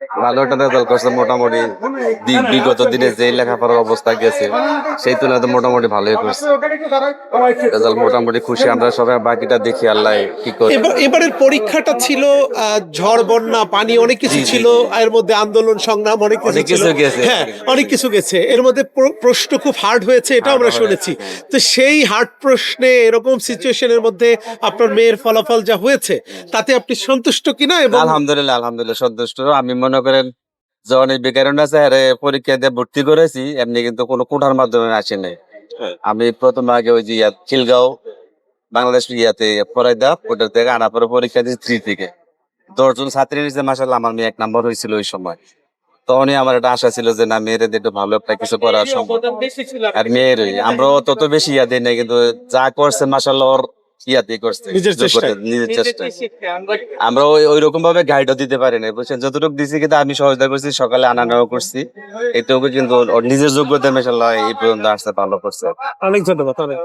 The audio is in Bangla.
ভালো একটা রেজাল্ট করছে মোটামুটি। বিগত দিনে যে লেখাপড়ার অবস্থা গেছে সেই তুলনায় তো মোটামুটি ভালোই করছে রেজাল্ট। মোটামুটি খুশি আমরা সবাই, বাকিটা দেখি আল্লাহ কি করে। এবারের পরীক্ষাটা ছিল ঝড় বন্যা পানি অনেক কিছু জি জি ছিল, জি, এর মধ্যে আন্দোলন সংগ্রাম অনেক কিছু অনেক ছিল। কিছু গেছে। হ্যাঁ, অনেক কিছু গেছে, এর মধ্যে প্রশ্ন খুব হার্ড হয়েছে, এটাও আমরা শুনেছি। তো সেই হার্ড প্রশ্নে এরকম সিচুয়েশনের মধ্যে আপনার মেয়ের ফলাফল যা হয়েছে তাতে আপনি সন্তুষ্ট কিনা? এবং আলহামদুলিল্লাহ, আলহামদুলিল্লাহ সন্তুষ্ট। আমি মনে করেন যখন এই বেকারণ আছে আরে পরীক্ষা দিয়ে ভর্তি করেছি, এমনি কিন্তু কোনো কোঠার মাধ্যমে আসি নাই। আমি প্রথম আগে ওই যে খিলগাঁও বাংলাদেশ ইয়াতে পড়াইদা, ওটার থেকে আনার পরে পরীক্ষা দিয়েছি 3 থেকে 10 জন ছাত্রী নিচে, মাসাল্লাহ আমার মেয়ে 1 নম্বর হয়েছিল ওই সময়। তখনই আমার একটা আশা ছিল যে না, মেয়ের একটু ভালো একটা কিছু করার সম্ভব। আর মেয়ের আমরাও তত বেশি ইয়া দিই নাই, কিন্তু যা করছে মাসাল্লাহ ওর ইয়াতেই করছে, নিজের চেষ্টায়। নিজের চেষ্টায়। আমরা ওই রকম ভাবে গাইডও দিতে পারি না, বুঝছেন, যতটুকু দিছি কিন্তু আমি সহযোগিতা করছি, সকালে আনা নেওয়া করছি, এটুকু। কিন্তু ওর নিজের যোগ্যতা মাসাল্লাহ এই পর্যন্ত আসতে ভালো করছে। অনেক ধন্যবাদ। অনেক